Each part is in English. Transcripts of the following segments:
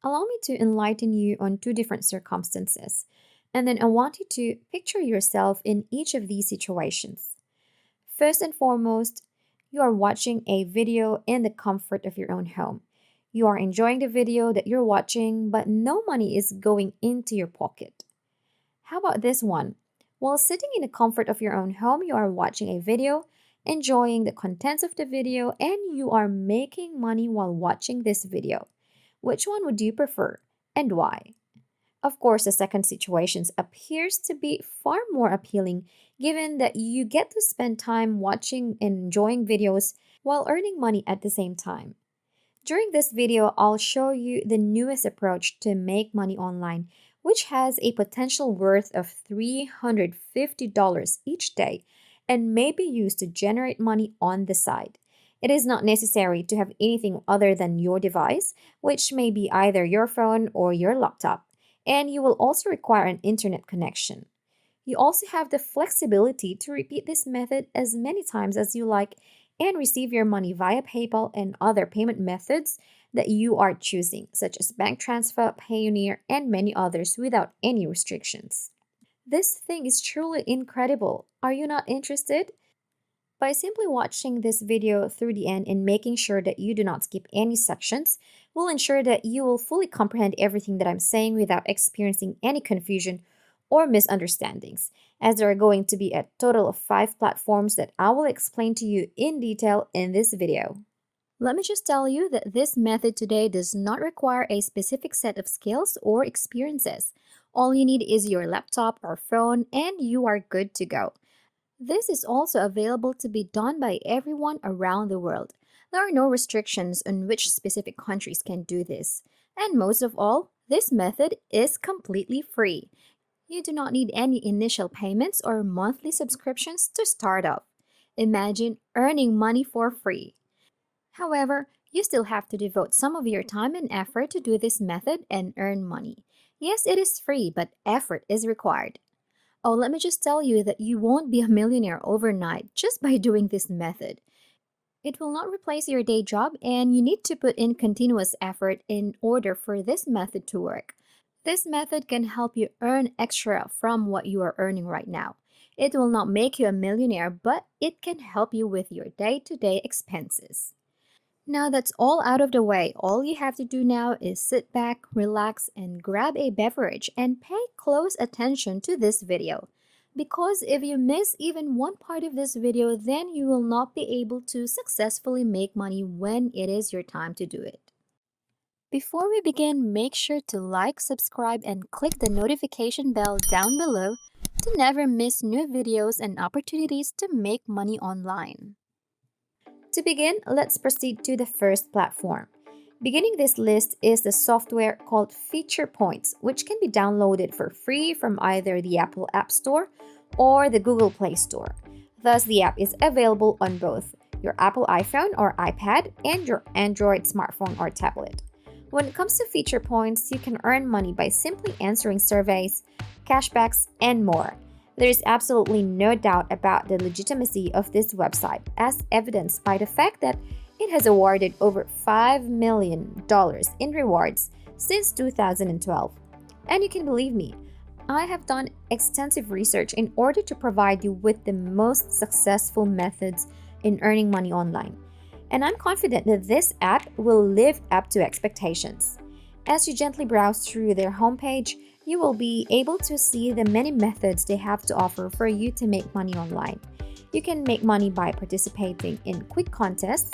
allow me to enlighten you on two different circumstances. And then I want you to picture yourself in each of these situations. First and foremost, you are watching a video in the comfort of your own home. You are enjoying the video that you're watching, but no money is going into your pocket. How about this one? While sitting in the comfort of your own home, you are watching a video, enjoying the contents of the video, and you are making money while watching this video. Which one would you prefer and why? Of course, the second situation appears to be far more appealing given that you get to spend time watching and enjoying videos while earning money at the same time. During this video, I'll show you the newest approach to make money online, which has a potential worth of $350 each day and may be used to generate money on the side. It is not necessary to have anything other than your device, which may be either your phone or your laptop, and you will also require an internet connection. You also have the flexibility to repeat this method as many times as you like and receive your money via PayPal and other payment methods that you are choosing, such as bank transfer, Payoneer, and many others without any restrictions. This thing is truly incredible. Are you not interested? By simply watching this video through the end and making sure that you do not skip any sections, will ensure that you will fully comprehend everything that I'm saying without experiencing any confusion or misunderstandings, as there are going to be a total of 5 platforms that I will explain to you in detail in this video. Let me just tell you that this method today does not require a specific set of skills or experiences. All you need is your laptop or phone and you are good to go. This is also available to be done by everyone around the world. There are no restrictions on which specific countries can do this. And most of all, this method is completely free. You do not need any initial payments or monthly subscriptions to start off. Imagine earning money for free. However, you still have to devote some of your time and effort to do this method and earn money. Yes, it is free, but effort is required. Oh, let me just tell you that you won't be a millionaire overnight just by doing this method. It will not replace your day job, and you need to put in continuous effort in order for this method to work. This method can help you earn extra from what you are earning right now. It will not make you a millionaire, but it can help you with your day-to-day expenses. Now that's all out of the way, all you have to do now is sit back, relax, and grab a beverage and pay close attention to this video. Because if you miss even one part of this video, then you will not be able to successfully make money when it is your time to do it. Before we begin, make sure to like, subscribe, and click the notification bell down below to never miss new videos and opportunities to make money online. To begin, let's proceed to the first platform. Beginning this list is the software called Feature Points, which can be downloaded for free from either the Apple App Store or the Google Play Store. Thus, the app is available on both your Apple iPhone or iPad and your Android smartphone or tablet. When it comes to Feature Points, you can earn money by simply answering surveys, cashbacks, and more. There is absolutely no doubt about the legitimacy of this website, as evidenced by the fact that it has awarded over $5 million in rewards since 2012. And you can believe me, I have done extensive research in order to provide you with the most successful methods in earning money online. And I'm confident that this app will live up to expectations. As you gently browse through their homepage, you will be able to see the many methods they have to offer for you to make money online. You can make money by participating in quick contests,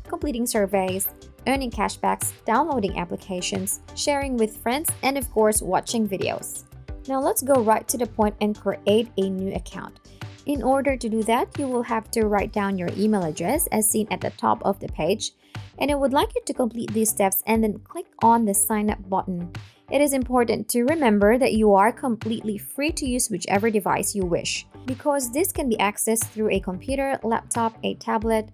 completing surveys, earning cashbacks, downloading applications, sharing with friends, and of course, watching videos. Now let's go right to the point and create a new account. In order to do that, you will have to write down your email address as seen at the top of the page. And I would like you to complete these steps and then click on the sign up button. It is important to remember that you are completely free to use whichever device you wish, because this can be accessed through a computer, laptop, a tablet,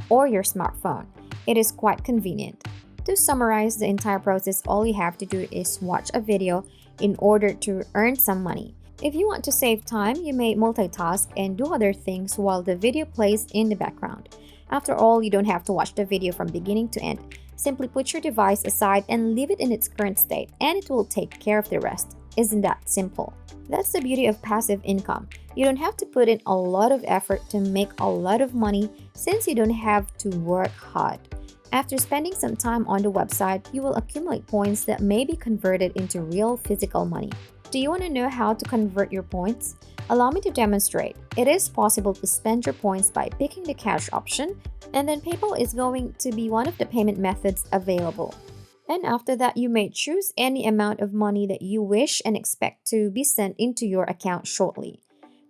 or your smartphone. It is quite convenient. To summarize the entire process, all you have to do is watch a video in order to earn some money. If you want to save time, you may multitask and do other things while the video plays in the background. After all, you don't have to watch the video from beginning to end. Simply put your device aside and leave it in its current state, and it will take care of the rest. Isn't that simple? That's the beauty of passive income. You don't have to put in a lot of effort to make a lot of money since you don't have to work hard. After spending some time on the website, you will accumulate points that may be converted into real physical money. Do you want to know how to convert your points? Allow me to demonstrate. It is possible to spend your points by picking the cash option, and then PayPal is going to be one of the payment methods available. And after that, you may choose any amount of money that you wish and expect to be sent into your account shortly.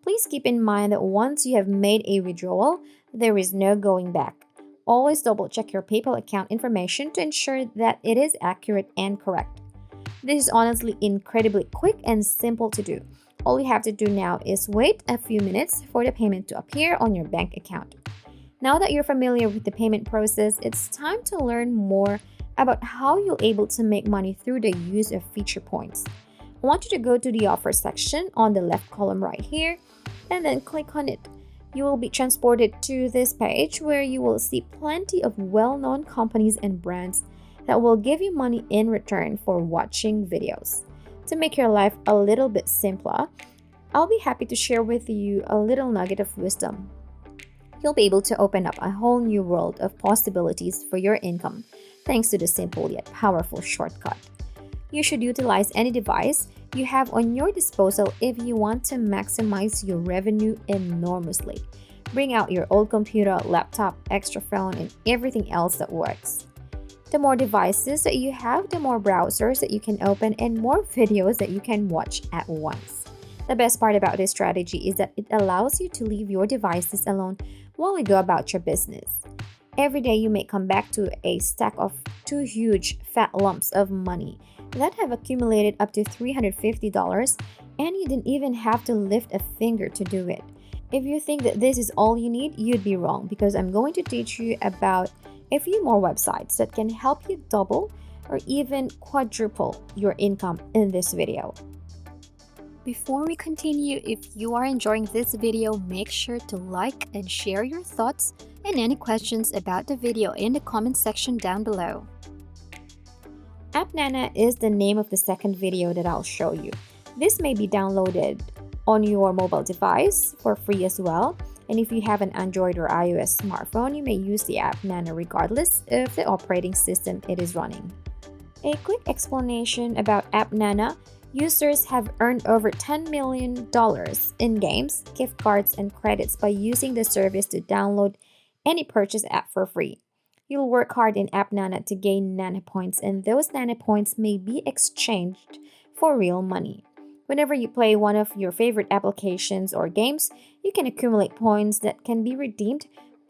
Please keep in mind that once you have made a withdrawal, there is no going back. Always double check your PayPal account information to ensure that it is accurate and correct. This is honestly incredibly quick and simple to do. All you have to do now is wait a few minutes for the payment to appear on your bank account. Now that you're familiar with the payment process, it's time to learn more about how you're able to make money through the use of feature points. I want you to go to the offer section on the left column right here and then click on it. You will be transported to this page where you will see plenty of well-known companies and brands that will give you money in return for watching videos. To make your life a little bit simpler, I'll be happy to share with you a little nugget of wisdom. You'll be able to open up a whole new world of possibilities for your income thanks to the simple yet powerful shortcut. You should utilize any device you have on your disposal if you want to maximize your revenue enormously. Bring out your old computer, laptop, extra phone, and everything else that works. The more devices that you have, the more browsers that you can open and more videos that you can watch at once. The best part about this strategy is that it allows you to leave your devices alone while you go about your business. Every day you may come back to a stack of 2 huge fat lumps of money that have accumulated up to $350, and you didn't even have to lift a finger to do it. If you think that this is all you need, you'd be wrong, because I'm going to teach you about a few more websites that can help you double or even quadruple your income in this video. Before we continue, if you are enjoying this video, make sure to like and share your thoughts and any questions about the video in the comment section down below. AppNana is the name of the second video that I'll show you. This may be downloaded on your mobile device for free as well. And if you have an Android or iOS smartphone, you may use the AppNana regardless of the operating system it is running. A quick explanation about AppNana: users have earned over $10 million in games, gift cards, and credits by using the service to download any purchase app for free. You'll work hard in AppNana to gain Nana points, and those Nana points may be exchanged for real money. Whenever you play one of your favorite applications or games, you can accumulate points that can be redeemed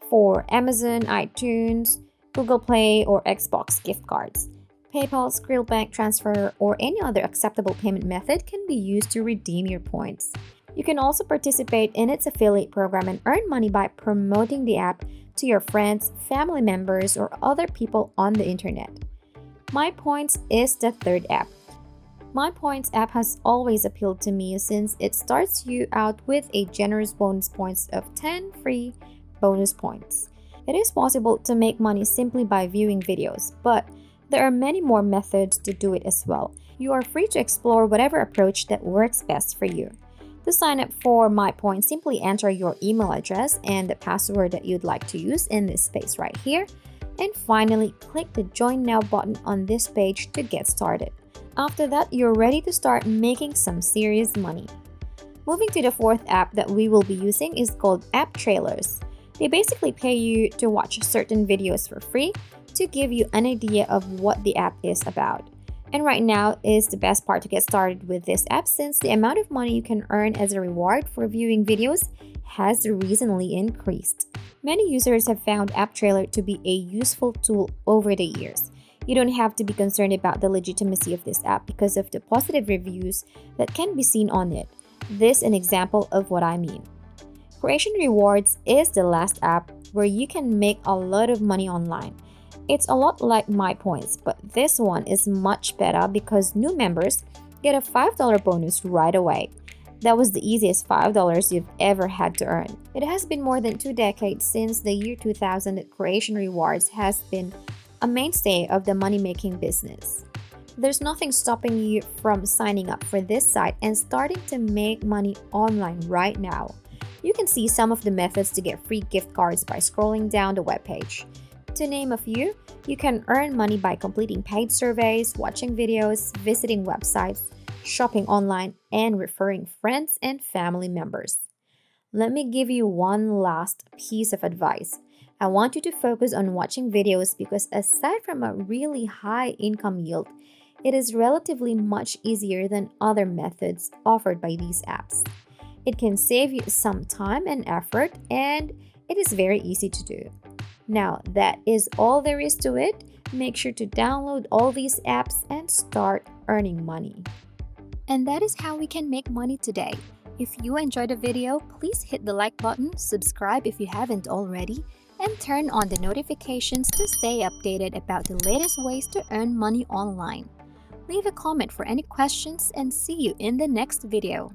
for Amazon, iTunes, Google Play, or Xbox gift cards. PayPal, Skrill Bank Transfer, or any other acceptable payment method can be used to redeem your points. You can also participate in its affiliate program and earn money by promoting the app to your friends, family members, or other people on the internet. MyPoint is the third app. MyPoint app has always appealed to me since it starts you out with a generous bonus points of 10 free bonus points. It is possible to make money simply by viewing videos, but there are many more methods to do it as well. You are free to explore whatever approach that works best for you. To sign up for MyPoint, simply enter your email address and the password that you'd like to use in this space right here. And finally, click the Join Now button on this page to get started. After that, you're ready to start making some serious money. Moving to the fourth app that we will be using is called AppTrailers. They basically pay you to watch certain videos for free to give you an idea of what the app is about. And right now is the best part to get started with this app, since the amount of money you can earn as a reward for viewing videos has recently increased. Many users have found AppTrailer to be a useful tool over the years. You don't have to be concerned about the legitimacy of this app because of the positive reviews that can be seen on it. This is an example of what I mean. Creation Rewards is the last app where you can make a lot of money online. It's a lot like MyPoints, but this one is much better because new members get a $5 bonus right away. That was the easiest $5 you've ever had to earn. It has been more than 2 decades since the year 2000 that Creation Rewards has been a mainstay of the money-making business. There's nothing stopping you from signing up for this site and starting to make money online right now. You can see some of the methods to get free gift cards by scrolling down the webpage. To name a few, you can earn money by completing paid surveys, watching videos, visiting websites, shopping online, and referring friends and family members. Let me give you one last piece of advice. I want you to focus on watching videos because aside from a really high income yield, it is relatively much easier than other methods offered by these apps. It can save you some time and effort, and it is very easy to do. Now, that is all there is to it. Make sure to download all these apps and start earning money. And that is how we can make money today. If you enjoyed the video, please hit the like button, subscribe if you haven't already, and turn on the notifications to stay updated about the latest ways to earn money online. Leave a comment for any questions and see you in the next video.